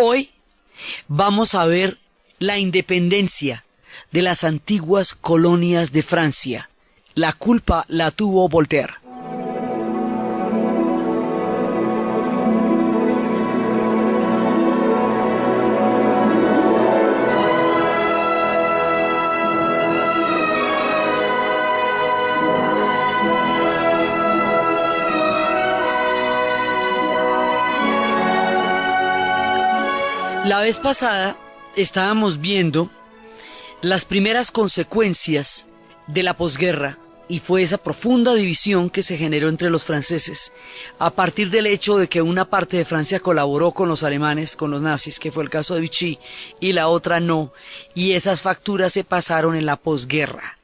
Hoy vamos a ver la independencia de las antiguas colonias de Francia. La culpa la tuvo Voltaire. La vez pasada estábamos viendo las primeras consecuencias de la posguerra y fue esa profunda división que se generó entre los franceses a partir del hecho de que una parte de Francia colaboró con los alemanes, con los nazis, que fue el caso de Vichy, y la otra no, y esas facturas se pasaron en la posguerra.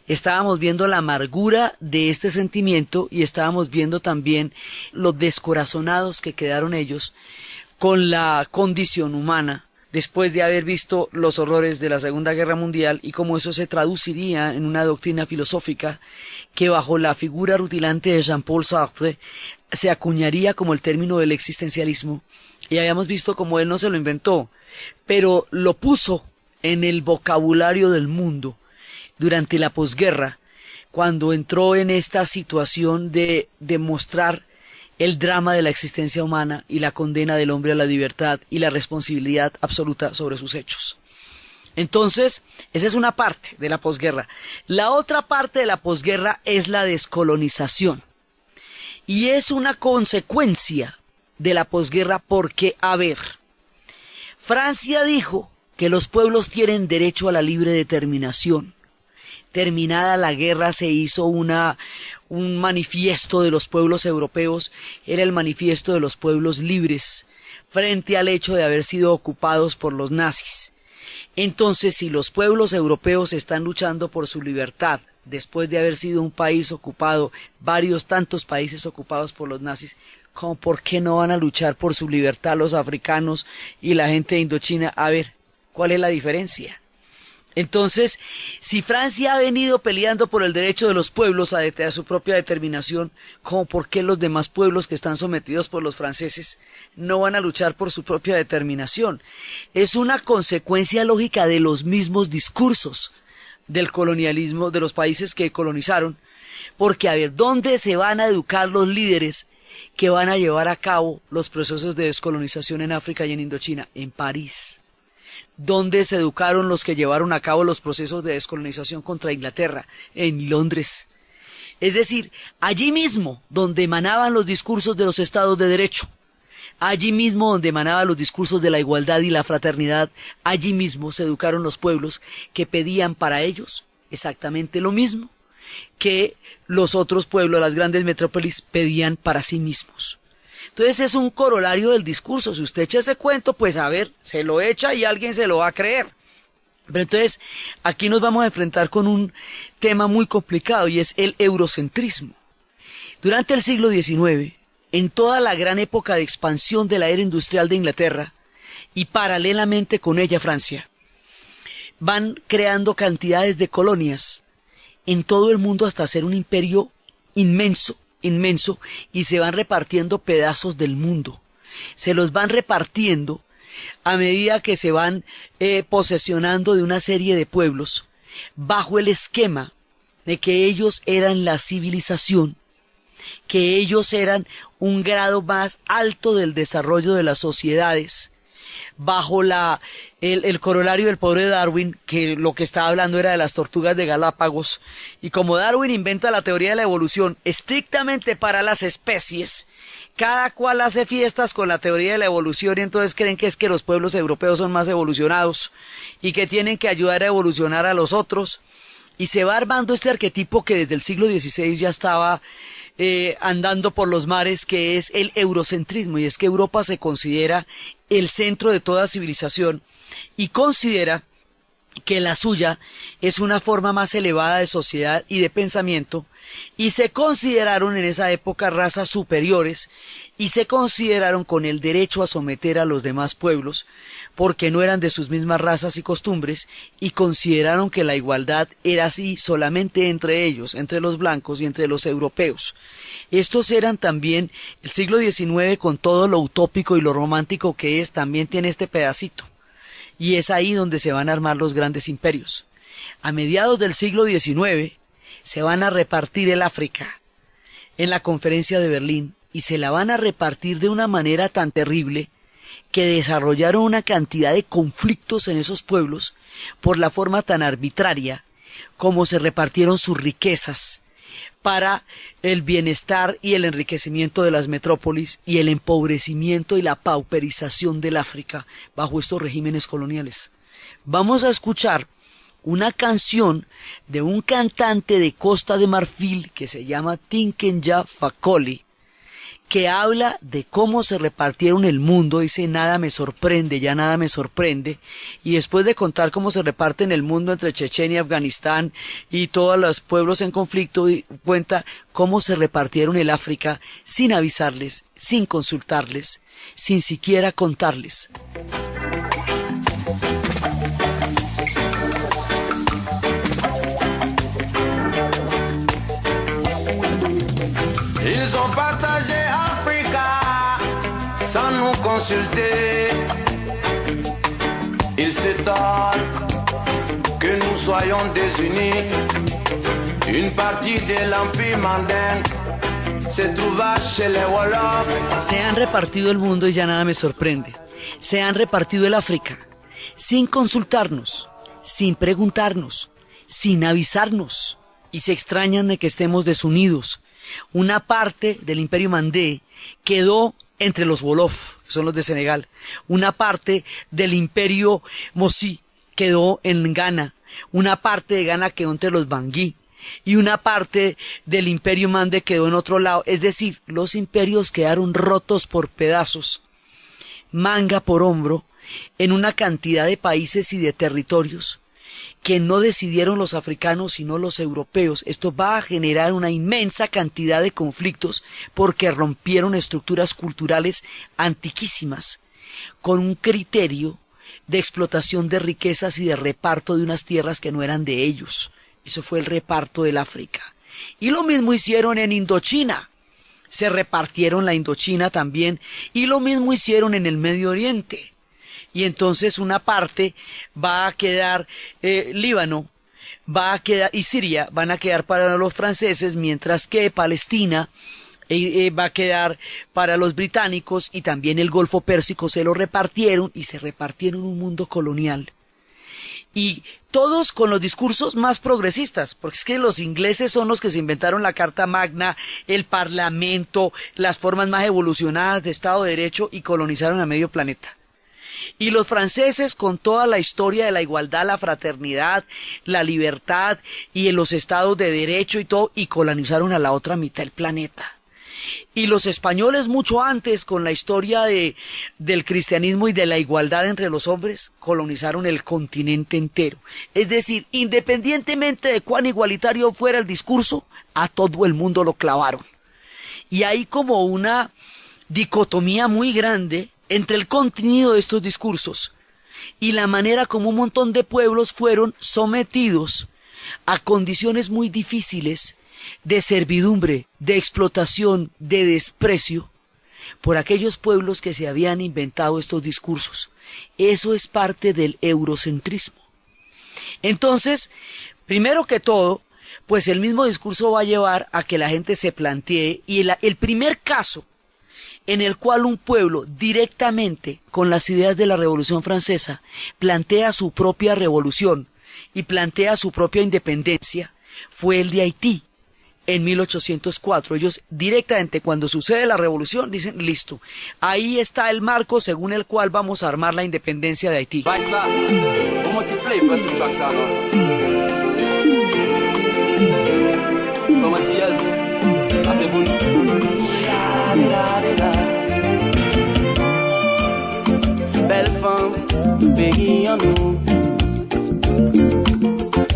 Estábamos viendo la amargura de este sentimiento y estábamos viendo también los descorazonados que quedaron ellos con la condición humana, después de haber visto los horrores de la Segunda Guerra Mundial y cómo eso se traduciría en una doctrina filosófica que bajo la figura rutilante de Jean-Paul Sartre se acuñaría como el término del existencialismo. Y habíamos visto cómo él no se lo inventó, pero lo puso en el vocabulario del mundo durante la posguerra, cuando entró en esta situación de demostrar el drama de la existencia humana y la condena del hombre a la libertad y la responsabilidad absoluta sobre sus hechos. Entonces, esa es una parte de la posguerra. La otra parte de la posguerra es la descolonización. Y es una consecuencia de la posguerra porque, a ver, Francia dijo que los pueblos tienen derecho a la libre determinación. Terminada la guerra se hizo un manifiesto de los pueblos europeos, era el manifiesto de los pueblos libres, frente al hecho de haber sido ocupados por los nazis. Entonces, si los pueblos europeos están luchando por su libertad, después de haber sido un país ocupado, tantos países ocupados por los nazis, ¿por qué no van a luchar por su libertad los africanos y la gente de Indochina? A ver, ¿cuál es la diferencia? Entonces, si Francia ha venido peleando por el derecho de los pueblos a su propia determinación, ¿por qué los demás pueblos que están sometidos por los franceses no van a luchar por su propia determinación? Es una consecuencia lógica de los mismos discursos del colonialismo de los países que colonizaron, porque a ver, ¿dónde se van a educar los líderes que van a llevar a cabo los procesos de descolonización en África y en Indochina? En París. ¿Dónde se educaron los que llevaron a cabo los procesos de descolonización contra Inglaterra? En Londres. Es decir, allí mismo donde emanaban los discursos de los estados de derecho, allí mismo donde emanaban los discursos de la igualdad y la fraternidad, allí mismo se educaron los pueblos que pedían para ellos exactamente lo mismo que los otros pueblos, las grandes metrópolis, pedían para sí mismos. Entonces es un corolario del discurso. Si usted echa ese cuento, pues a ver, se lo echa y alguien se lo va a creer. Pero entonces aquí nos vamos a enfrentar con un tema muy complicado y es el eurocentrismo. Durante el siglo XIX, en toda la gran época de expansión de la era industrial de Inglaterra y paralelamente con ella Francia, van creando cantidades de colonias en todo el mundo hasta hacer un imperio inmenso, y se van repartiendo pedazos del mundo. Se los van repartiendo a medida que se van posesionando de una serie de pueblos bajo el esquema de que ellos eran la civilización, que ellos eran un grado más alto del desarrollo de las sociedades, bajo el corolario del pobre Darwin, que lo que estaba hablando era de las tortugas de Galápagos, y como Darwin inventa la teoría de la evolución estrictamente para las especies, cada cual hace fiestas con la teoría de la evolución y entonces creen que es que los pueblos europeos son más evolucionados y que tienen que ayudar a evolucionar a los otros, y se va armando este arquetipo que desde el siglo XVI ya estaba andando por los mares, que es el eurocentrismo, y es que Europa se considera el centro de toda civilización y considera que la suya es una forma más elevada de sociedad y de pensamiento, y se consideraron en esa época razas superiores, y se consideraron con el derecho a someter a los demás pueblos, porque no eran de sus mismas razas y costumbres, y consideraron que la igualdad era así solamente entre ellos, entre los blancos y entre los europeos. Estos eran también, el siglo XIX, con todo lo utópico y lo romántico que es, también tiene este pedacito. Y es ahí donde se van a armar los grandes imperios. A mediados del siglo XIX se van a repartir el África en la Conferencia de Berlín, y se la van a repartir de una manera tan terrible que desarrollaron una cantidad de conflictos en esos pueblos por la forma tan arbitraria como se repartieron sus riquezas para el bienestar y el enriquecimiento de las metrópolis y el empobrecimiento y la pauperización del África bajo estos regímenes coloniales. Vamos a escuchar una canción de un cantante de Costa de Marfil que se llama Tinkenja Fakoli, que habla de cómo se repartieron el mundo. Dice: nada me sorprende, ya nada me sorprende, y después de contar cómo se reparten el mundo entre Chechenia, Afganistán y todos los pueblos en conflicto, cuenta cómo se repartieron el África sin avisarles, sin consultarles, sin siquiera contarles. Ils ont partagé Africa sans nous consulter. Ils s'étonnent que nous soyons désunis. Une partie de l'Empire mandingue se trouva chez les Wolofs. Se han repartido el mundo y ya nada me sorprende. Se han repartido el África sin consultarnos, sin preguntarnos, sin avisarnos, y se extrañan de que estemos desunidos. Una parte del imperio mandé quedó entre los Wolof, que son los de Senegal. Una parte del imperio Mossi quedó en Ghana. Una parte de Ghana quedó entre los Bangui. Y una parte del imperio Mande quedó en otro lado. Es decir, los imperios quedaron rotos por pedazos, manga por hombro, en una cantidad de países y de territorios que no decidieron los africanos sino los europeos. Esto va a generar una inmensa cantidad de conflictos porque rompieron estructuras culturales antiquísimas con un criterio de explotación de riquezas y de reparto de unas tierras que no eran de ellos. Eso fue el reparto del África. Y lo mismo hicieron en Indochina. Se repartieron la Indochina también, y lo mismo hicieron en el Medio Oriente. Y entonces una parte va a quedar, Líbano va a quedar, y Siria van a quedar para los franceses, mientras que Palestina va a quedar para los británicos, y también el Golfo Pérsico se lo repartieron, y se repartieron un mundo colonial. Y todos con los discursos más progresistas, porque es que los ingleses son los que se inventaron la Carta Magna, el Parlamento, las formas más evolucionadas de Estado de Derecho, y colonizaron a medio planeta. Y los franceses con toda la historia de la igualdad, la fraternidad, la libertad y en los estados de derecho y todo, y colonizaron a la otra mitad del planeta. Y los españoles mucho antes, con la historia del cristianismo y de la igualdad entre los hombres, colonizaron el continente entero. Es decir, independientemente de cuán igualitario fuera el discurso, a todo el mundo lo clavaron. Y hay como una dicotomía muy grande entre el contenido de estos discursos y la manera como un montón de pueblos fueron sometidos a condiciones muy difíciles de servidumbre, de explotación, de desprecio por aquellos pueblos que se habían inventado estos discursos. Eso es parte del eurocentrismo. Entonces, primero que todo, pues el mismo discurso va a llevar a que la gente se plantee, y el primer caso en el cual un pueblo directamente con las ideas de la Revolución Francesa plantea su propia revolución y plantea su propia independencia, fue el de Haití en 1804. Ellos directamente, cuando sucede la revolución, dicen: listo, ahí está el marco según el cual vamos a armar la independencia de Haití. Belle femme, pays en nous.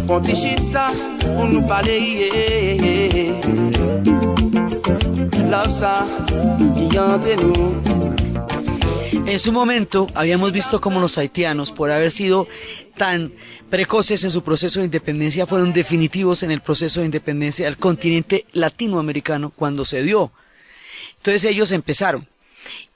Pontichita, pour nous parler. Love ça, y entre nous. En su momento habíamos visto cómo los haitianos, por haber sido tan precoces en su proceso de independencia, fueron definitivos en el proceso de independencia del continente latinoamericano cuando se dio. Entonces ellos empezaron.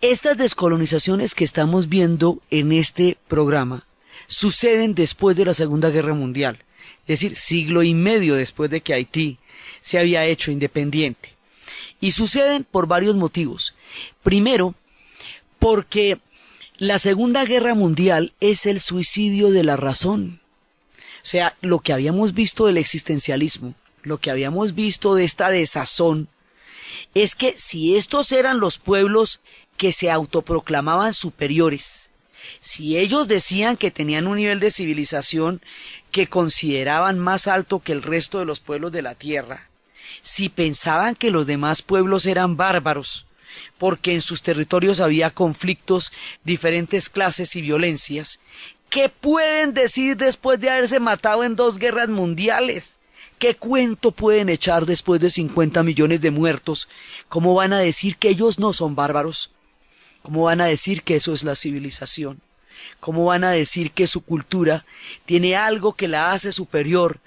Estas descolonizaciones que estamos viendo en este programa suceden después de la Segunda Guerra Mundial, es decir, siglo y medio después de que Haití se había hecho independiente. Y suceden por varios motivos. Primero, porque la Segunda Guerra Mundial es el suicidio de la razón. O sea, lo que habíamos visto del existencialismo, lo que habíamos visto de esta desazón, es que si estos eran los pueblos que se autoproclamaban superiores, si ellos decían que tenían un nivel de civilización que consideraban más alto que el resto de los pueblos de la tierra, si pensaban que los demás pueblos eran bárbaros, porque en sus territorios había conflictos, diferentes clases y violencias, ¿qué pueden decir después de haberse matado en 2 guerras mundiales? ¿Qué cuento pueden echar después de 50 millones de muertos? ¿Cómo van a decir que ellos no son bárbaros? ¿Cómo van a decir que eso es la civilización? ¿Cómo van a decir que su cultura tiene algo que la hace superior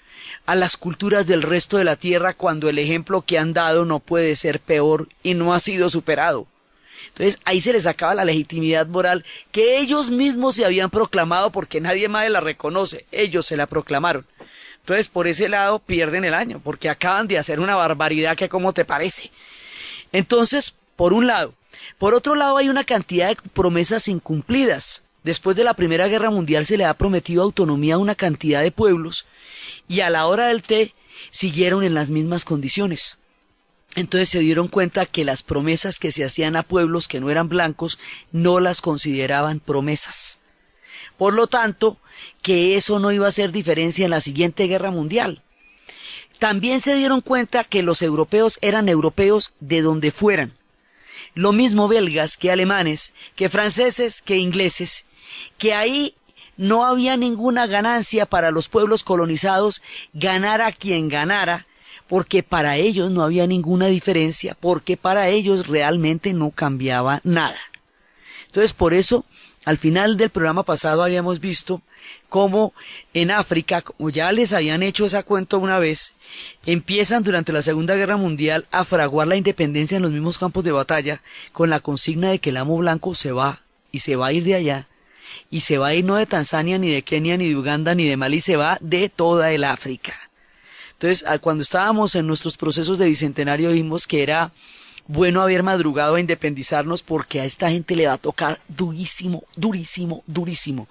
a las culturas del resto de la tierra cuando el ejemplo que han dado no puede ser peor y no ha sido superado? Entonces ahí se les acaba la legitimidad moral que ellos mismos se habían proclamado, porque nadie más la reconoce, ellos se la proclamaron. Entonces por ese lado pierden el año, porque acaban de hacer una barbaridad que ¿cómo te parece? Entonces, por un lado. Por otro lado, hay una cantidad de promesas incumplidas. Después de la Primera Guerra Mundial se le ha prometido autonomía a una cantidad de pueblos y a la hora del té siguieron en las mismas condiciones. Entonces se dieron cuenta que las promesas que se hacían a pueblos que no eran blancos no las consideraban promesas. Por lo tanto, que eso no iba a hacer diferencia en la siguiente guerra mundial. También se dieron cuenta que los europeos eran europeos de donde fueran. Lo mismo belgas que alemanes, que franceses, que ingleses, que ahí no había ninguna ganancia para los pueblos colonizados, ganara quien ganara, porque para ellos no había ninguna diferencia, porque para ellos realmente no cambiaba nada. Entonces, por eso, al final del programa pasado habíamos visto cómo en África, como ya les habían hecho esa cuento una vez, empiezan durante la Segunda Guerra Mundial a fraguar la independencia en los mismos campos de batalla, con la consigna de que el amo blanco se va, y se va a ir de allá, y se va a ir no de Tanzania, ni de Kenia, ni de Uganda, ni de Malí, se va de toda el África. Entonces, cuando estábamos en nuestros procesos de bicentenario vimos que era bueno haber madrugado a independizarnos, porque a esta gente le va a tocar durísimo, durísimo, durísimo.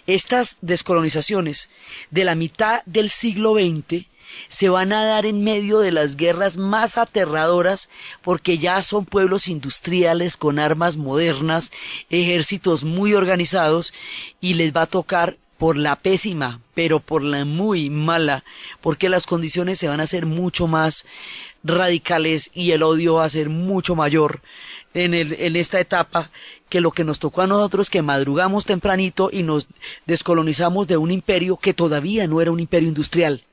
Estas descolonizaciones de la mitad del siglo XX se van a dar en medio de las guerras más aterradoras, porque ya son pueblos industriales con armas modernas, ejércitos muy organizados, y les va a tocar por la pésima, pero por la muy mala, porque las condiciones se van a hacer mucho más radicales y el odio va a ser mucho mayor en esta etapa que lo que nos tocó a nosotros, que madrugamos tempranito y nos descolonizamos de un imperio que todavía no era un imperio industrial,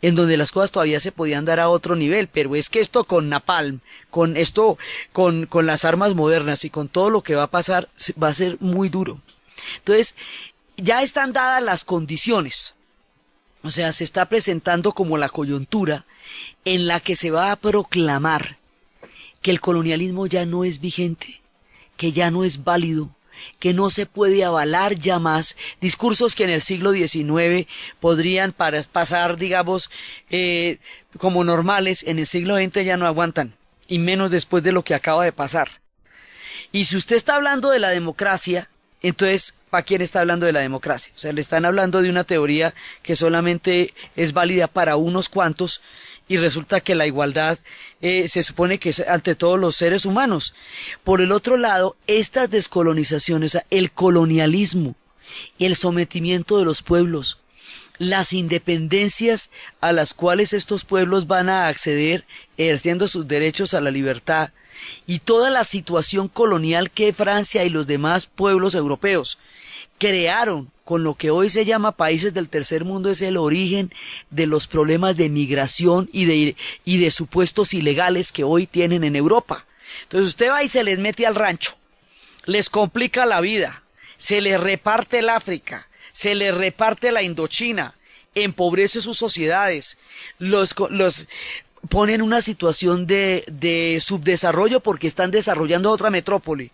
en donde las cosas todavía se podían dar a otro nivel, pero es que esto con napalm, con esto, con las armas modernas y con todo lo que va a pasar, va a ser muy duro. Entonces, ya están dadas las condiciones, o sea, se está presentando como la coyuntura en la que se va a proclamar que el colonialismo ya no es vigente, que ya no es válido, que no se puede avalar ya más discursos que en el siglo XIX podrían pasar, digamos, como normales, en el siglo XX ya no aguantan, y menos después de lo que acaba de pasar. Y si usted está hablando de la democracia, entonces, ¿para quién está hablando de la democracia? O sea, le están hablando de una teoría que solamente es válida para unos cuantos, y resulta que la igualdad se supone que es ante todos los seres humanos. Por el otro lado, estas descolonizaciones, o sea, el colonialismo, el sometimiento de los pueblos, las independencias a las cuales estos pueblos van a acceder ejerciendo sus derechos a la libertad, y toda la situación colonial que Francia y los demás pueblos europeos crearon con lo que hoy se llama países del tercer mundo es el origen de los problemas de migración y de supuestos ilegales que hoy tienen en Europa. Entonces usted va y se les mete al rancho, les complica la vida, se les reparte el África, se les reparte la Indochina, empobrece sus sociedades, los pone en una situación de subdesarrollo porque están desarrollando otra metrópoli.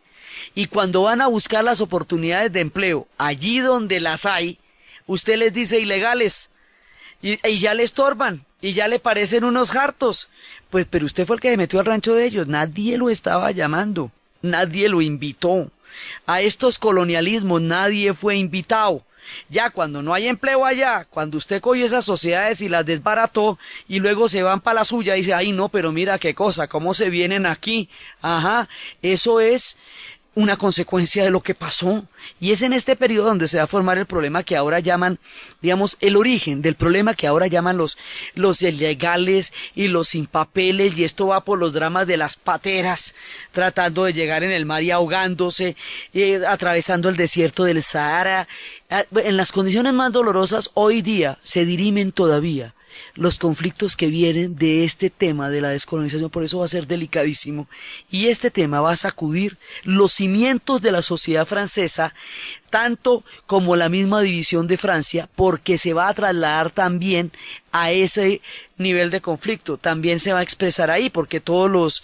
Y cuando van a buscar las oportunidades de empleo, allí donde las hay, usted les dice ilegales, y ya le estorban, y ya le parecen unos hartos. Pues, pero usted fue el que se metió al rancho de ellos, nadie lo estaba llamando, nadie lo invitó. A estos colonialismos nadie fue invitado. Ya cuando no hay empleo allá, cuando usted cogió esas sociedades y las desbarató y luego se van para la suya y dice, ay no, pero mira qué cosa, cómo se vienen aquí. Ajá, eso es una consecuencia de lo que pasó. Y es en este periodo donde se va a formar el problema que ahora llaman, digamos, el origen del problema que ahora llaman los ilegales y los sin papeles, y esto va por los dramas de las pateras, tratando de llegar en el mar y ahogándose, atravesando el desierto del Sahara. En las condiciones más dolorosas hoy día se dirimen todavía los conflictos que vienen de este tema de la descolonización, por eso va a ser delicadísimo, y este tema va a sacudir los cimientos de la sociedad francesa, tanto como la misma división de Francia, porque se va a trasladar también a ese nivel de conflicto, también se va a expresar ahí, porque todos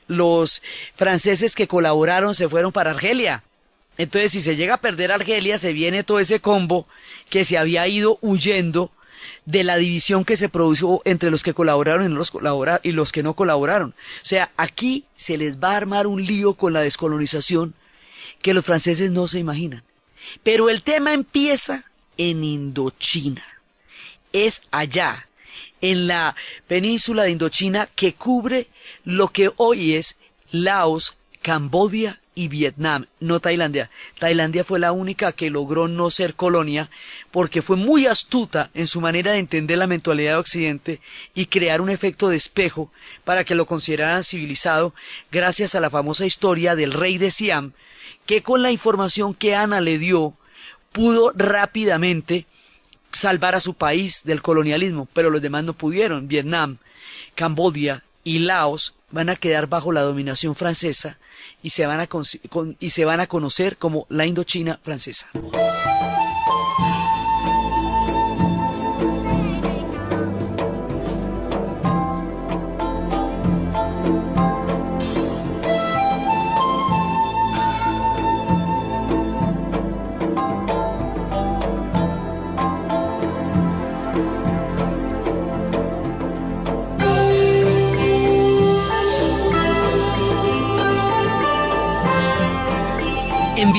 los franceses que colaboraron se fueron para Argelia. Entonces, si se llega a perder Argelia, se viene todo ese combo que se había ido huyendo de la división que se produjo entre los que colaboraron y los que no colaboraron. O sea, aquí se les va a armar un lío con la descolonización que los franceses no se imaginan. Pero el tema empieza en Indochina. Es allá, en la península de Indochina, que cubre lo que hoy es Laos, Camboya y Vietnam, no Tailandia. Tailandia fue la única que logró no ser colonia porque fue muy astuta en su manera de entender la mentalidad de Occidente y crear un efecto de espejo para que lo consideraran civilizado, gracias a la famosa historia del rey de Siam, que con la información que Ana le dio pudo rápidamente salvar a su país del colonialismo, pero los demás no pudieron. Vietnam, Camboya y Laos van a quedar bajo la dominación francesa y se van a conocer como la Indochina francesa. En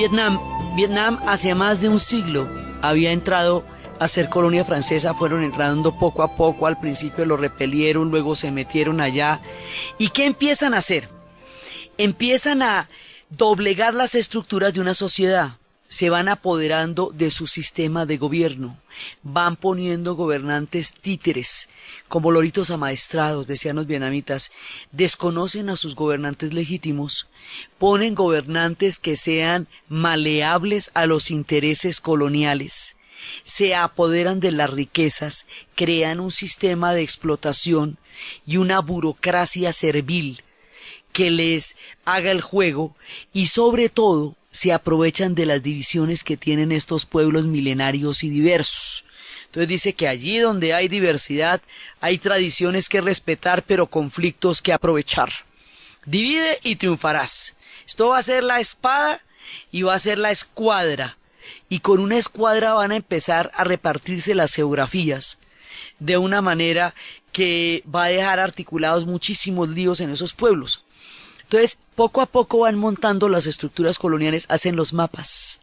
Vietnam hace más de un siglo había entrado a ser colonia francesa, fueron entrando poco a poco, al principio lo repelieron, luego se metieron allá. ¿Y qué empiezan a hacer? Empiezan a doblegar las estructuras de una sociedad, se van apoderando de su sistema de gobierno, van poniendo gobernantes títeres, como loritos amaestrados, decían los vietnamitas, desconocen a sus gobernantes legítimos, ponen gobernantes que sean maleables a los intereses coloniales, se apoderan de las riquezas, crean un sistema de explotación y una burocracia servil que les haga el juego y sobre todo se aprovechan de las divisiones que tienen estos pueblos milenarios y diversos. Entonces dice que allí donde hay diversidad hay tradiciones que respetar pero conflictos que aprovechar. Divide y triunfarás. Esto va a ser la espada y va a ser la escuadra. Y con una escuadra van a empezar a repartirse las geografías de una manera que va a dejar articulados muchísimos líos en esos pueblos. Entonces, poco a poco van montando las estructuras coloniales, hacen los mapas.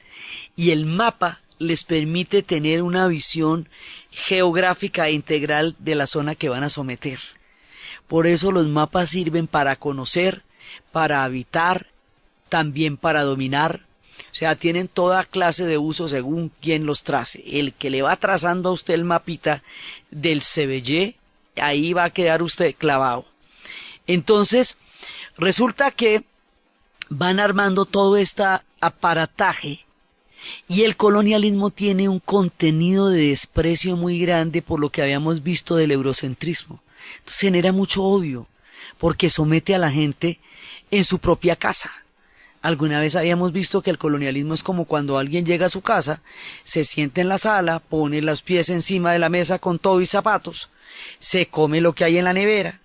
Y el mapa les permite tener una visión geográfica e integral de la zona que van a someter. Por eso los mapas sirven para conocer, para habitar, también para dominar. O sea, tienen toda clase de uso según quien los trace. El que le va trazando a usted el mapita del CBY, ahí va a quedar usted clavado. Entonces, resulta que van armando todo este aparataje Y el colonialismo tiene un contenido de desprecio muy grande por lo que habíamos visto del eurocentrismo. Entonces genera mucho odio, porque somete a la gente en su propia casa. Alguna vez habíamos visto que el colonialismo es como cuando alguien llega a su casa, se sienta en la sala, pone los pies encima de la mesa con todo y zapatos, se come lo que hay en la nevera,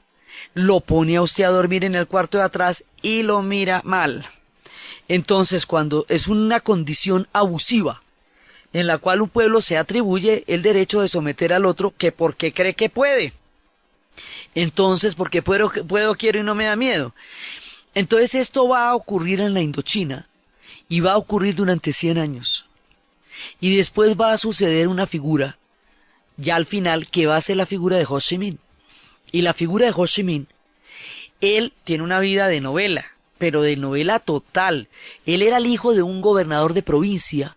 lo pone a usted a dormir en el cuarto de atrás y lo mira mal. Entonces, cuando es una condición abusiva, en la cual un pueblo se atribuye el derecho de someter al otro, que porque cree que puede. Entonces, porque puedo, quiero y no me da miedo. Entonces, esto va a ocurrir en la Indochina, y va a ocurrir durante 100 años. Y después va a suceder una figura, ya al final, que va a ser la figura de Ho Chi Minh. Y la figura de Ho Chi Minh, él tiene una vida de novela, pero de novela total. Él era el hijo de un gobernador de provincia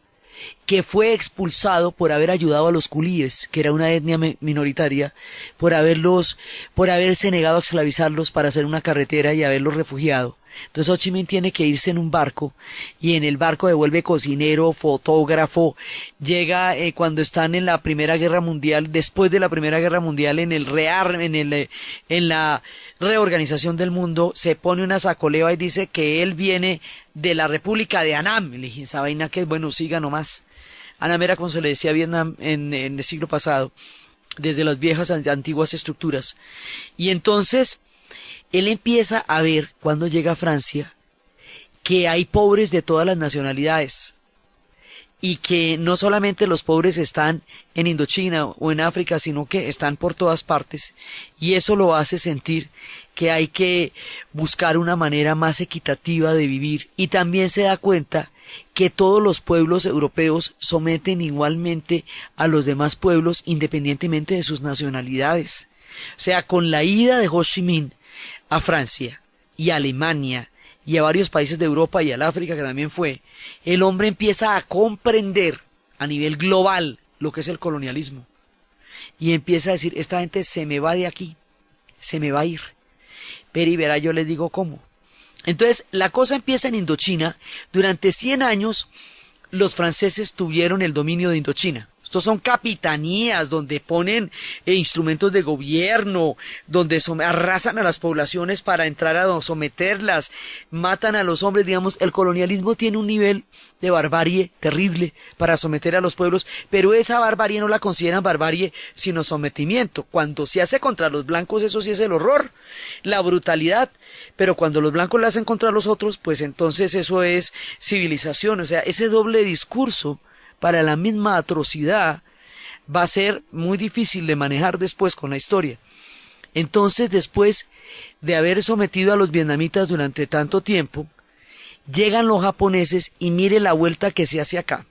que fue expulsado por haber ayudado a los culíes, que era una etnia minoritaria, por haberse negado a esclavizarlos para hacer una carretera y haberlos refugiado. Entonces Ho Chi Minh tiene que irse en un barco, y en el barco devuelve cocinero, fotógrafo, llega cuando están en la Primera Guerra Mundial, después de la Primera Guerra Mundial, en la reorganización del mundo, se pone una sacoleva y dice que él viene de la República de Annam. Le dije, esa vaina que es, bueno, siga nomás. Annam era como se le decía a Vietnam en el siglo pasado, desde las viejas antiguas estructuras. Y entonces él empieza a ver, cuando llega a Francia, que hay pobres de todas las nacionalidades, y que no solamente los pobres están en Indochina o en África, sino que están por todas partes, y eso lo hace sentir que hay que buscar una manera más equitativa de vivir, y también se da cuenta que todos los pueblos europeos someten igualmente a los demás pueblos independientemente de sus nacionalidades. O sea, con la ida de Ho Chi Minh a Francia y a Alemania y a varios países de Europa y al África, que también fue, el hombre empieza a comprender a nivel global lo que es el colonialismo, y empieza a decir, esta gente se me va de aquí, se me va a ir, pero y verá, yo les digo cómo. Entonces la cosa empieza en Indochina. Durante 100 años los franceses tuvieron el dominio de Indochina. Estos son capitanías donde ponen instrumentos de gobierno, donde arrasan a las poblaciones para entrar a someterlas, matan a los hombres, digamos. El colonialismo tiene un nivel de barbarie terrible para someter a los pueblos, pero esa barbarie no la consideran barbarie, sino sometimiento. Cuando se hace contra los blancos, eso sí es el horror, la brutalidad, pero cuando los blancos la hacen contra los otros, pues entonces eso es civilización. O sea, ese doble discurso para la misma atrocidad va a ser muy difícil de manejar después con la historia. Entonces, después de haber sometido a los vietnamitas durante tanto tiempo, llegan los japoneses y mire la vuelta que se hace acá.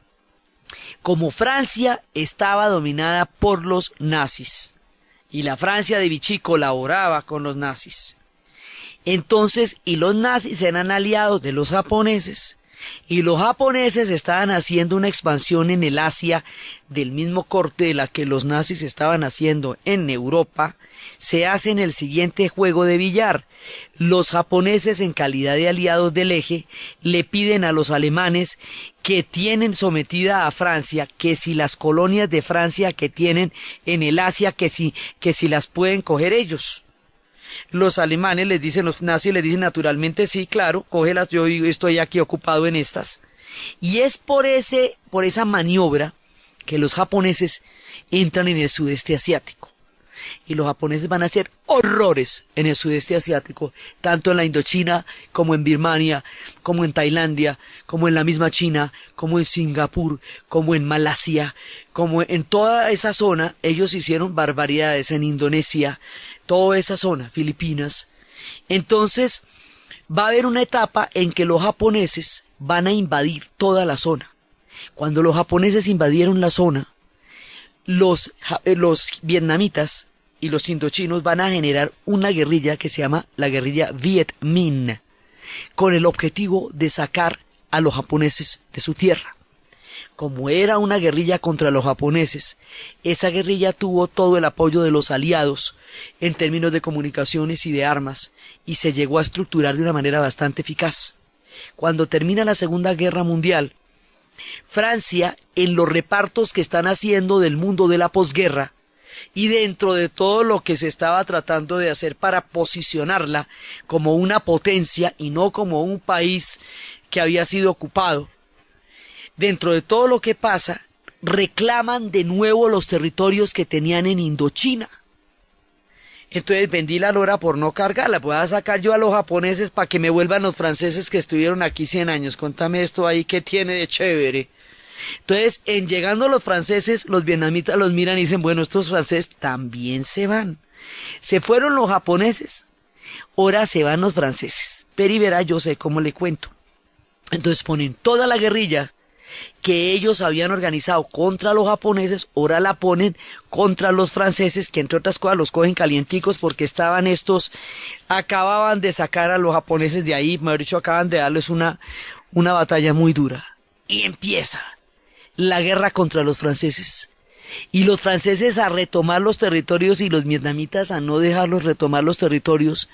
Como Francia estaba dominada por los nazis, y la Francia de Vichy colaboraba con los nazis, entonces, y los nazis eran aliados de los japoneses, y los japoneses estaban haciendo una expansión en el Asia del mismo corte de la que los nazis estaban haciendo en Europa, se hacen el siguiente juego de billar. Los japoneses, en calidad de aliados del eje, le piden a los alemanes que tienen sometida a Francia, que si las colonias de Francia que tienen en el Asia, que si las pueden coger ellos. Los alemanes les dicen, los nazis les dicen naturalmente, sí, claro, cógelas, yo estoy aquí ocupado en estas. Y es por esa maniobra que los japoneses entran en el sudeste asiático. Y los japoneses van a hacer horrores en el sudeste asiático, tanto en la Indochina, como en Birmania, como en Tailandia, como en la misma China, como en Singapur, como en Malasia, como en toda esa zona. Ellos hicieron barbaridades en Indonesia, toda esa zona, Filipinas. Entonces va a haber una etapa en que los japoneses van a invadir toda la zona. Cuando los japoneses invadieron la zona, los vietnamitas y los indochinos van a generar una guerrilla que se llama la guerrilla Viet Minh, con el objetivo de sacar a los japoneses de su tierra. Como era una guerrilla contra los japoneses, esa guerrilla tuvo todo el apoyo de los aliados en términos de comunicaciones y de armas, y se llegó a estructurar de una manera bastante eficaz. Cuando termina la Segunda Guerra Mundial, Francia, en los repartos que están haciendo del mundo de la posguerra, y dentro de todo lo que se estaba tratando de hacer para posicionarla como una potencia y no como un país que había sido ocupado, dentro de todo lo que pasa, reclaman de nuevo los territorios que tenían en Indochina. Entonces vendí la lora por no cargarla, voy a sacar yo a los japoneses para que me vuelvan los franceses que estuvieron aquí 100 años, contame esto ahí que tiene de chévere. Entonces, en llegando los franceses, los vietnamitas los miran y dicen, bueno, estos franceses también se van. Se fueron los japoneses, ahora se van los franceses. Pero y verá, yo sé cómo le cuento. Entonces ponen toda la guerrilla que ellos habían organizado contra los japoneses, ahora la ponen contra los franceses, que entre otras cosas los cogen calienticos porque estaban estos, acababan de sacar a los japoneses de ahí, mejor dicho, acaban de darles una batalla muy dura. Y empieza la guerra contra los franceses. Y los franceses a retomar los territorios y los vietnamitas a no dejarlos retomar los territorios.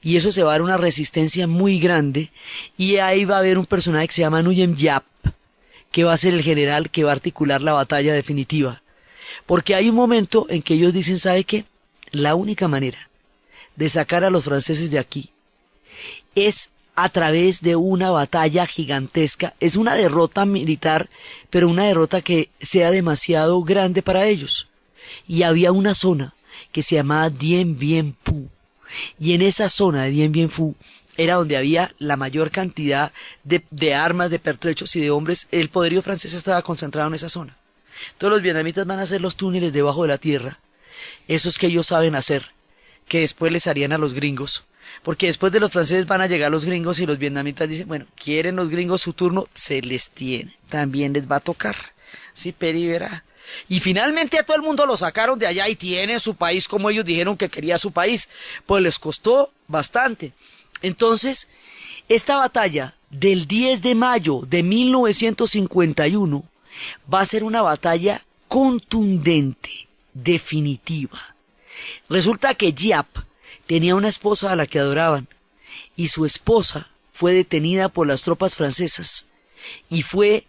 Y eso se va a dar una resistencia muy grande. Y ahí va a haber un personaje que se llama Nguyen Giap, que va a ser el general que va a articular la batalla definitiva. Porque hay un momento en que ellos dicen, ¿sabe qué? La única manera de sacar a los franceses de aquí es a través de una batalla gigantesca. Es una derrota militar, pero una derrota que sea demasiado grande para ellos. Y había una zona que se llamaba Dien Bien Phu. Y en esa zona de Dien Bien Phu era donde había la mayor cantidad de armas, de pertrechos y de hombres. El poderío francés estaba concentrado en esa zona. Entonces los vietnamitas van a hacer los túneles debajo de la tierra, esos que ellos saben hacer, que después les harían a los gringos. Porque después de los franceses van a llegar los gringos y los vietnamitas dicen, bueno, quieren los gringos su turno, se les tiene, también les va a tocar. Sí, Peri verá. Y finalmente a todo el mundo lo sacaron de allá y tienen su país como ellos dijeron que quería su país. Pues les costó bastante. Entonces, esta batalla del 10 de mayo de 1951 va a ser una batalla contundente, definitiva. Resulta que Giap tenía una esposa a la que adoraban, y su esposa fue detenida por las tropas francesas y fue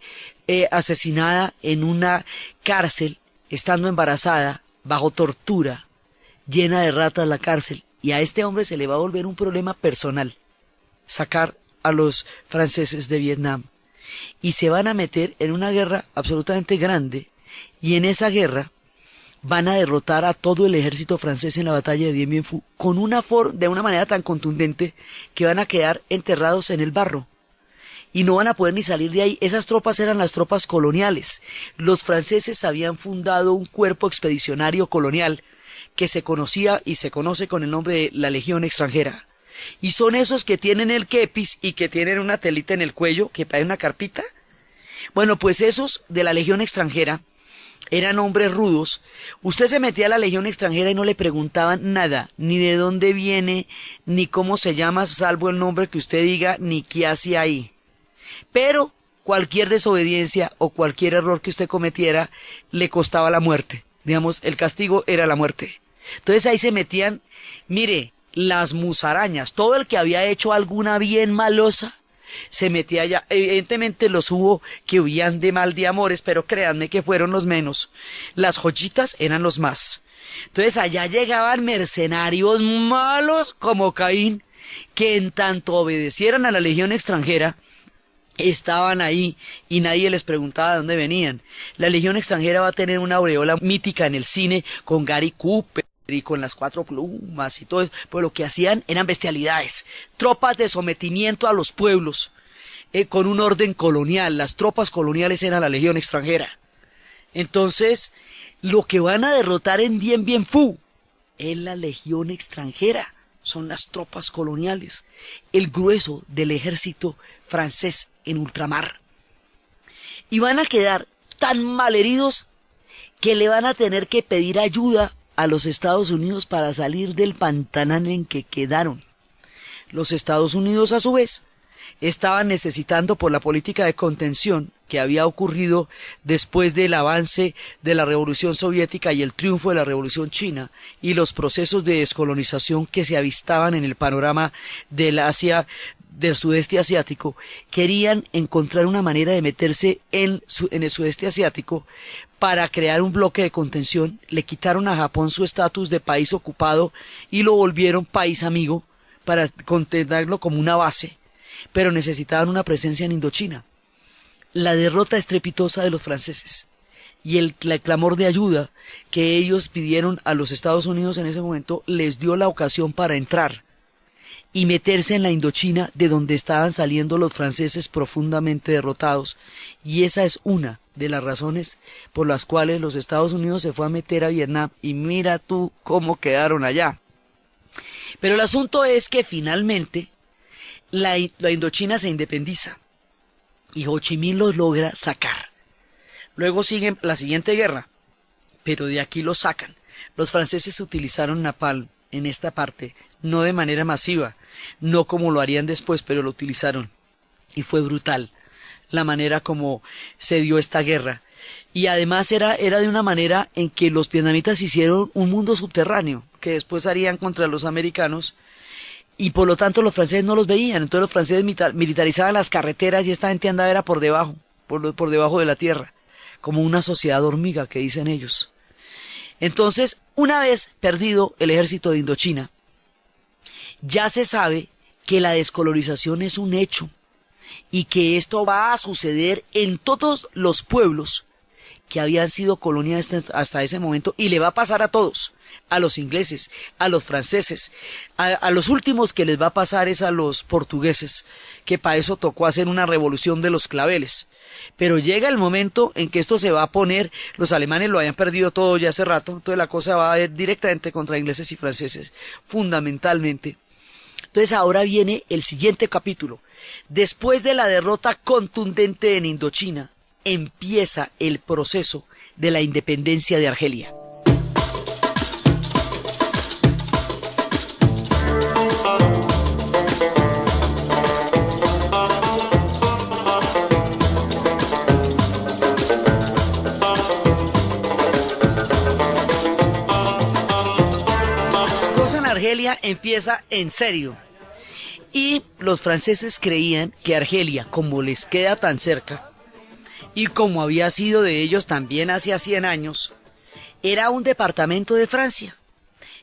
asesinada en una cárcel, estando embarazada, bajo tortura, llena de ratas la cárcel, y a este hombre se le va a volver un problema personal, sacar a los franceses de Vietnam, y se van a meter en una guerra absolutamente grande, y en esa guerra van a derrotar a todo el ejército francés en la batalla de Dien Bien Phu de una manera tan contundente que van a quedar enterrados en el barro y no van a poder ni salir de ahí. Esas tropas eran las tropas coloniales. Los franceses habían fundado un cuerpo expedicionario colonial que se conocía y se conoce con el nombre de la Legión Extranjera. Y son esos que tienen el kepis y que tienen una telita en el cuello que parece una carpita. Bueno, pues esos de la Legión Extranjera eran hombres rudos. Usted se metía a la Legión Extranjera y no le preguntaban nada, ni de dónde viene, ni cómo se llama, salvo el nombre que usted diga, ni qué hace ahí. Pero cualquier desobediencia o cualquier error que usted cometiera le costaba la muerte. Digamos, el castigo era la muerte. Entonces ahí se metían, mire, las musarañas, todo el que había hecho alguna bien malosa, se metía allá. Evidentemente los hubo que huían de mal de amores, pero créanme que fueron los menos. Las joyitas eran los más. Entonces allá llegaban mercenarios malos como Caín, que en tanto obedecieran a la Legión Extranjera, estaban ahí y nadie les preguntaba de dónde venían. La Legión Extranjera va a tener una aureola mítica en el cine con Gary Cooper y con las 4 plumas y todo eso, pues lo que hacían eran bestialidades, tropas de sometimiento a los pueblos, con un orden colonial. Las tropas coloniales eran la Legión Extranjera. Entonces, lo que van a derrotar en Dien Bien Phu es la Legión Extranjera, son las tropas coloniales, el grueso del ejército francés en ultramar. Y van a quedar tan malheridos que le van a tener que pedir ayuda a los Estados Unidos para salir del pantanal en que quedaron. Los Estados Unidos, a su vez, estaban necesitando, por la política de contención que había ocurrido después del avance de la Revolución Soviética y el triunfo de la Revolución China y los procesos de descolonización que se avistaban en el panorama del Asia del sudeste asiático querían encontrar una manera de meterse en el sudeste asiático para crear un bloque de contención. Le quitaron a Japón su estatus de país ocupado y lo volvieron país amigo para contenerlo como una base, pero necesitaban una presencia en Indochina. La derrota estrepitosa de los franceses y el clamor de ayuda que ellos pidieron a los Estados Unidos en ese momento les dio la ocasión para entrar y meterse en la Indochina, de donde estaban saliendo los franceses profundamente derrotados. Y esa es una de las razones por las cuales los Estados Unidos se fue a meter a Vietnam, y mira tú cómo quedaron allá. Pero el asunto es que finalmente la Indochina se independiza y Ho Chi Minh los logra sacar. Luego sigue la siguiente guerra, pero de aquí los sacan. Los franceses utilizaron napalm en esta parte, no de manera masiva, no como lo harían después, pero lo utilizaron. Y fue brutal la manera como se dio esta guerra. Y además era de una manera en que los vietnamitas hicieron un mundo subterráneo, que después harían contra los americanos, y por lo tanto los franceses no los veían. Entonces los franceses militarizaban las carreteras y esta gente andaba era por debajo, por debajo de la tierra, como una sociedad hormiga que dicen ellos. Entonces, una vez perdido el ejército de Indochina, ya se sabe que la descolonización es un hecho y que esto va a suceder en todos los pueblos que habían sido colonia hasta ese momento, y le va a pasar a todos, a los ingleses, a los franceses, a los últimos que les va a pasar es a los portugueses, que para eso tocó hacer una revolución de los claveles. Pero llega el momento en que esto se va a poner, los alemanes lo habían perdido todo ya hace rato, entonces la cosa va a ir directamente contra ingleses y franceses, fundamentalmente. Entonces ahora viene el siguiente capítulo. Después de la derrota contundente en Indochina, empieza el proceso de la independencia de Argelia. Argelia empieza en serio, y los franceses creían que Argelia, como les queda tan cerca, y como había sido de ellos también hace 100 años, era un departamento de Francia.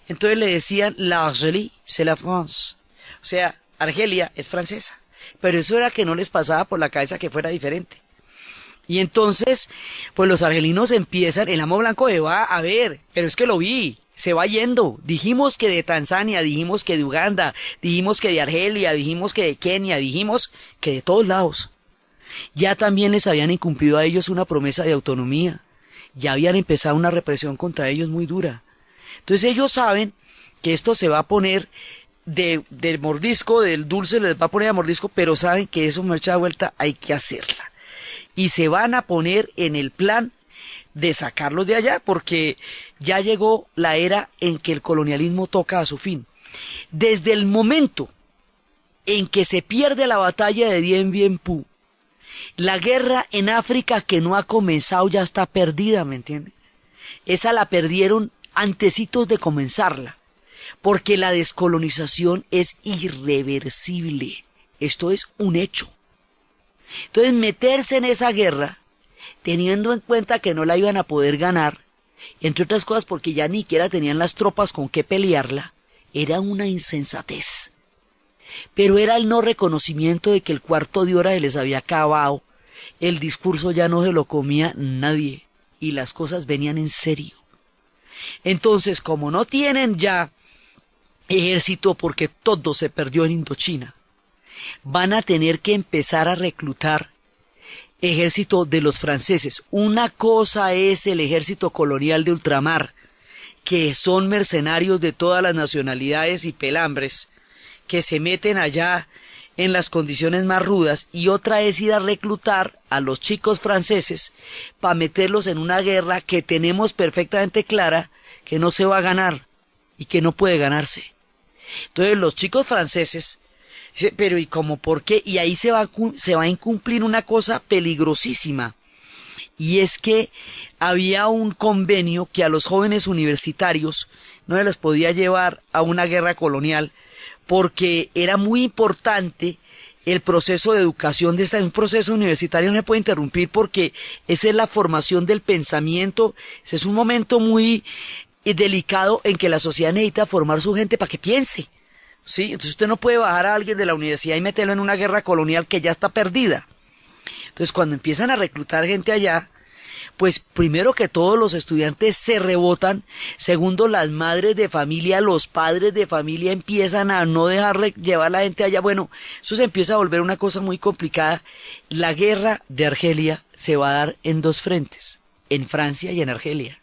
Entonces le decían, la Argelie, c'est la France. O sea, Argelia es francesa, pero eso era que no les pasaba por la cabeza que fuera diferente. Y entonces, pues los argelinos empiezan, el amo blanco se va a ver, pero es que lo vi. Se va yendo. Dijimos que de Tanzania, dijimos que de Uganda, dijimos que de Argelia, dijimos que de Kenia, dijimos que de todos lados. Ya también les habían incumplido a ellos una promesa de autonomía. Ya habían empezado una represión contra ellos muy dura. Entonces ellos saben que esto se va a poner del mordisco, del dulce les va a poner a mordisco, pero saben que eso marcha de vuelta, hay que hacerla. Y se van a poner en el plan de sacarlos de allá, porque ya llegó la era en que el colonialismo toca a su fin. Desde el momento en que se pierde la batalla de Dien Bien Phu, la guerra en África que no ha comenzado ya está perdida, ¿me entiende? Esa la perdieron antecitos de comenzarla, porque la descolonización es irreversible. Esto es un hecho. Entonces meterse en esa guerra, teniendo en cuenta que no la iban a poder ganar, entre otras cosas porque ya ni siquiera tenían las tropas con qué pelearla, era una insensatez. Pero era el no reconocimiento de que el cuarto de hora se les había acabado, el discurso ya no se lo comía nadie, y las cosas venían en serio. Entonces, como no tienen ya ejército porque todo se perdió en Indochina, van a tener que empezar a reclutar ejército de los franceses. Una cosa es el ejército colonial de ultramar, que son mercenarios de todas las nacionalidades y pelambres, que se meten allá en las condiciones más rudas, y otra es ir a reclutar a los chicos franceses para meterlos en una guerra que tenemos perfectamente clara que no se va a ganar y que no puede ganarse. Entonces los chicos franceses, pero ¿y cómo por qué? Y ahí se va a incumplir una cosa peligrosísima, y es que había un convenio que a los jóvenes universitarios no se les podía llevar a una guerra colonial, porque era muy importante el proceso de educación de un proceso universitario no se puede interrumpir porque esa es la formación del pensamiento. Ese es un momento muy delicado en que la sociedad necesita formar su gente para que piense. ¿Sí? Entonces usted no puede bajar a alguien de la universidad y meterlo en una guerra colonial que ya está perdida. Entonces cuando empiezan a reclutar gente allá, pues primero que todos los estudiantes se rebotan, segundo las madres de familia, los padres de familia empiezan a no dejar llevar a la gente allá. Bueno, eso se empieza a volver una cosa muy complicada. La guerra de Argelia se va a dar en dos frentes, en Francia y en Argelia.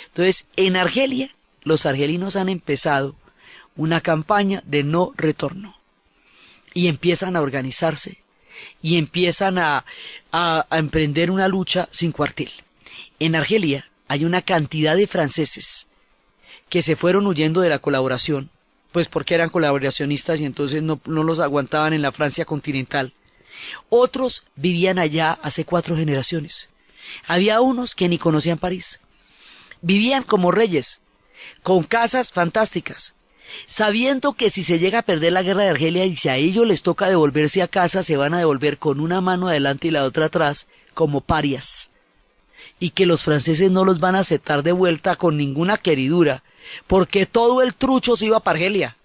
Entonces, en Argelia, los argelinos han empezado una campaña de no retorno y empiezan a organizarse y empiezan a emprender una lucha sin cuartel. En Argelia hay una cantidad de franceses que se fueron huyendo de la colaboración, pues porque eran colaboracionistas y entonces no los aguantaban en la Francia continental. Otros vivían allá hace 4 generaciones. Había unos que ni conocían París. Vivían como reyes, con casas fantásticas, sabiendo que si se llega a perder la guerra de Argelia y si a ellos les toca devolverse a casa, se van a devolver con una mano adelante y la otra atrás, como parias, y que los franceses no los van a aceptar de vuelta con ninguna queridura, porque todo el trucho se iba para Argelia.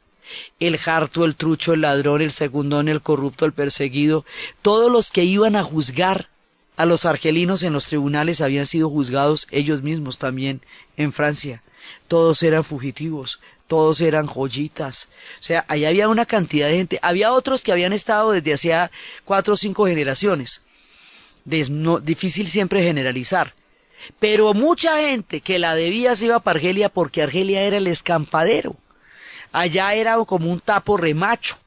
El harto, el trucho, el ladrón, el segundón, el corrupto, el perseguido, todos los que iban a juzgar a los argelinos en los tribunales habían sido juzgados ellos mismos también en Francia. Todos eran fugitivos, todos eran joyitas. O sea, ahí había una cantidad de gente. Había otros que habían estado desde hacía 4 o 5 generaciones. Difícil siempre generalizar. Pero mucha gente que la debía se iba para Argelia porque Argelia era el escampadero. Allá era como un tapo remacho.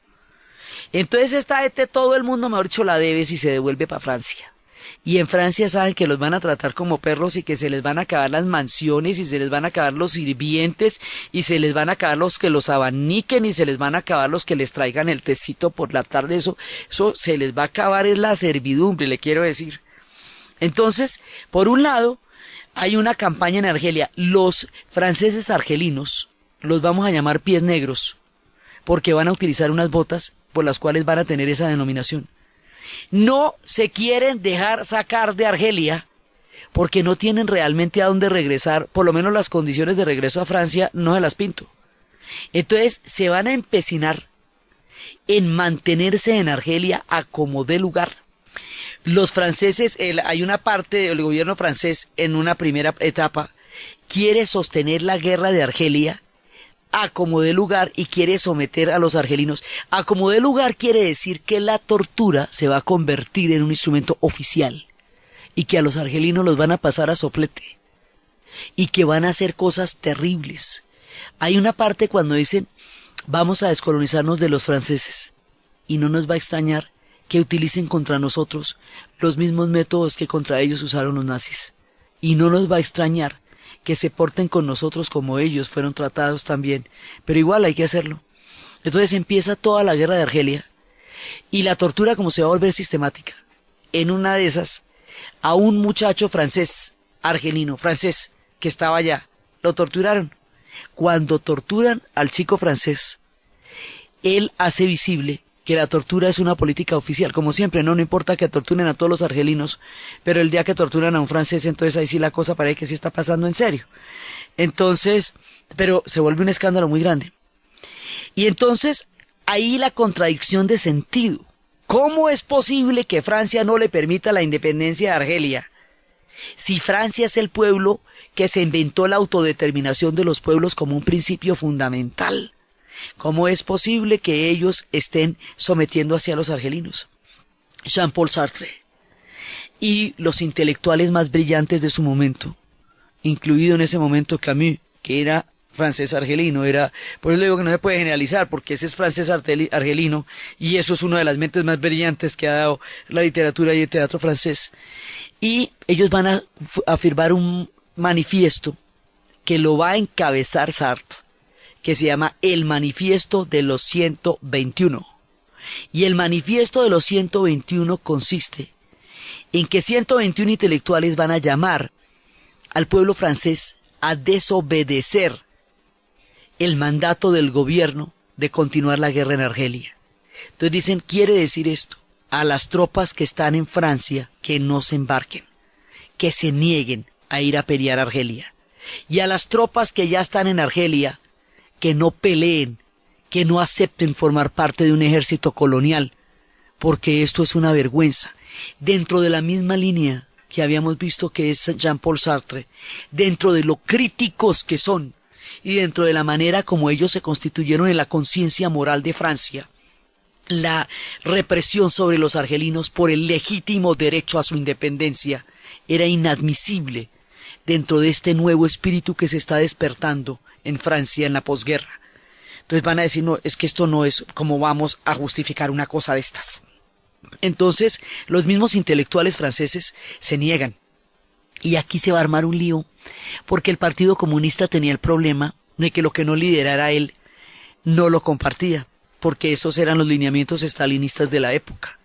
Entonces esta gente, todo el mundo, mejor dicho, la debe si se devuelve para Francia. Y en Francia saben que los van a tratar como perros y que se les van a acabar las mansiones y se les van a acabar los sirvientes y se les van a acabar los que los abaniquen y se les van a acabar los que les traigan el tecito por la tarde. Eso se les va a acabar, es la servidumbre, le quiero decir. Entonces, por un lado, hay una campaña en Argelia. Los franceses argelinos los vamos a llamar pies negros porque van a utilizar unas botas por las cuales van a tener esa denominación. No se quieren dejar sacar de Argelia porque no tienen realmente a dónde regresar, por lo menos las condiciones de regreso a Francia no se las pinto. Entonces se van a empecinar en mantenerse en Argelia a como dé lugar. Los franceses, hay una parte del gobierno francés en una primera etapa, quiere sostener la guerra de Argelia a como dé lugar y quiere someter a los argelinos. A como dé lugar quiere decir que la tortura se va a convertir en un instrumento oficial y que a los argelinos los van a pasar a soplete y que van a hacer cosas terribles. Hay una parte cuando dicen vamos a descolonizarnos de los franceses y no nos va a extrañar que utilicen contra nosotros los mismos métodos que contra ellos usaron los nazis y no nos va a extrañar que se porten con nosotros como ellos fueron tratados también, pero igual hay que hacerlo. Entonces empieza toda la guerra de Argelia y la tortura como se va a volver sistemática. En una de esas, a un muchacho francés, argelino, francés, que estaba allá, lo torturaron. Cuando torturan al chico francés, él hace visible que la tortura es una política oficial, como siempre, no importa que torturen a todos los argelinos, pero el día que torturan a un francés, entonces ahí sí la cosa parece que sí está pasando en serio. Entonces, pero se vuelve un escándalo muy grande. Y entonces, ahí la contradicción de sentido. ¿Cómo es posible que Francia no le permita la independencia de Argelia? Si Francia es el pueblo que se inventó la autodeterminación de los pueblos como un principio fundamental. ¿Cómo es posible que ellos estén sometiendo hacia los argelinos? Jean-Paul Sartre y los intelectuales más brillantes de su momento, incluido en ese momento Camus, que era francés argelino, por eso le digo que no se puede generalizar, porque ese es francés argelino, y eso es una de las mentes más brillantes que ha dado la literatura y el teatro francés. Y ellos van a firmar un manifiesto que lo va a encabezar Sartre, que se llama El Manifiesto de los 121. Y el Manifiesto de los 121 consiste en que 121 intelectuales van a llamar al pueblo francés a desobedecer el mandato del gobierno de continuar la guerra en Argelia. Entonces dicen, quiere decir esto, a las tropas que están en Francia que no se embarquen, que se nieguen a ir a pelear a Argelia. Y a las tropas que ya están en Argelia, que no peleen, que no acepten formar parte de un ejército colonial, porque esto es una vergüenza. Dentro de la misma línea que habíamos visto que es Jean-Paul Sartre, dentro de lo críticos que son, y dentro de la manera como ellos se constituyeron en la conciencia moral de Francia, la represión sobre los argelinos por el legítimo derecho a su independencia era inadmisible dentro de este nuevo espíritu que se está despertando en Francia en la posguerra. Entonces van a decir, no, es que esto no es como vamos a justificar una cosa de estas. Entonces los mismos intelectuales franceses se niegan. Y aquí se va a armar un lío, porque el Partido Comunista tenía el problema de que lo que no liderara él no lo compartía, porque esos eran los lineamientos estalinistas de la época.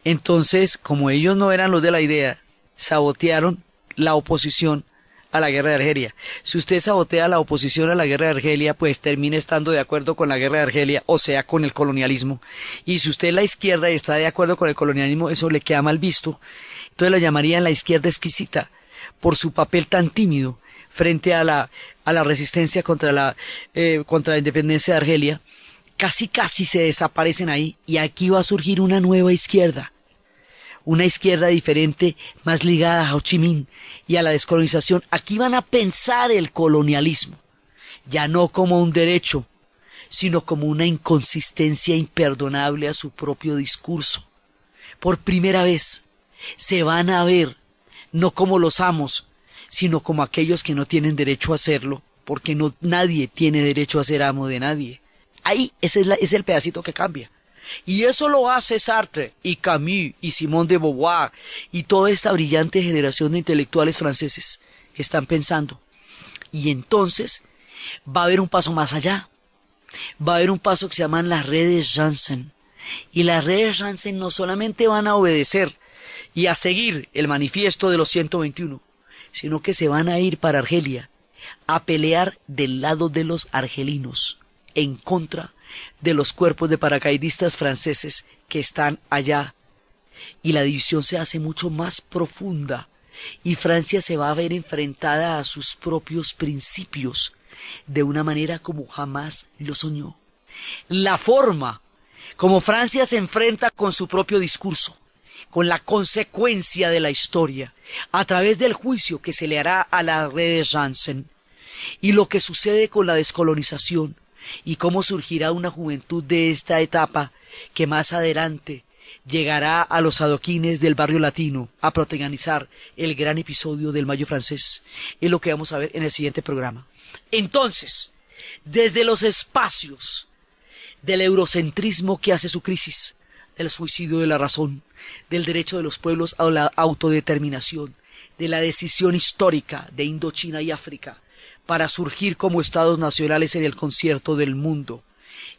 Entonces, como ellos no eran los de la idea, sabotearon la oposición a la guerra de Argelia. Si usted sabotea la oposición a la guerra de Argelia, pues termina estando de acuerdo con la guerra de Argelia, o sea, con el colonialismo. Y si usted es la izquierda y está de acuerdo con el colonialismo, eso le queda mal visto. Entonces la llamarían la izquierda exquisita, por su papel tan tímido frente a la resistencia contra la independencia de Argelia. Casi se desaparecen ahí, y aquí va a surgir una nueva izquierda. Una izquierda diferente, más ligada a Ho Chi Minh y a la descolonización. Aquí van a pensar el colonialismo, ya no como un derecho, sino como una inconsistencia imperdonable a su propio discurso. Por primera vez se van a ver no como los amos, sino como aquellos que no tienen derecho a hacerlo, porque nadie tiene derecho a ser amo de nadie. Ahí es el pedacito que cambia. Y eso lo hace Sartre y Camus y Simone de Beauvoir y toda esta brillante generación de intelectuales franceses que están pensando. Y entonces va a haber un paso más allá. Va a haber un paso que se llaman las redes Janssen. Y las redes Janssen no solamente van a obedecer y a seguir el manifiesto de los 121, sino que se van a ir para Argelia a pelear del lado de los argelinos, en contra de los cuerpos de paracaidistas franceses que están allá. Y la división se hace mucho más profunda, y Francia se va a ver enfrentada a sus propios principios de una manera como jamás lo soñó. La forma como Francia se enfrenta con su propio discurso, con la consecuencia de la historia, a través del juicio que se le hará a las redes Janssen, y lo que sucede con la descolonización, y cómo surgirá una juventud de esta etapa que más adelante llegará a los adoquines del barrio latino a protagonizar el gran episodio del Mayo francés. Es lo que vamos a ver en el siguiente programa. Entonces, desde los espacios del eurocentrismo que hace su crisis, del suicidio de la razón, del derecho de los pueblos a la autodeterminación, de la decisión histórica de Indochina y África para surgir como estados nacionales en el concierto del mundo,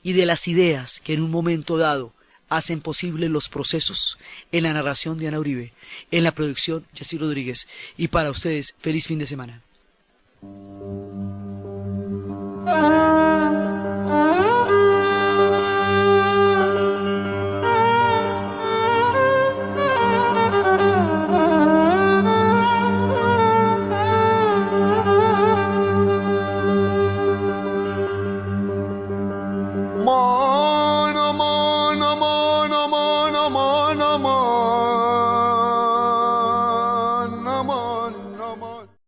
y de las ideas que en un momento dado hacen posible los procesos, en la narración de Ana Uribe, en la producción Jessy Rodríguez, y para ustedes, feliz fin de semana. Mon, mon, mon, mon, mon, mon, mon.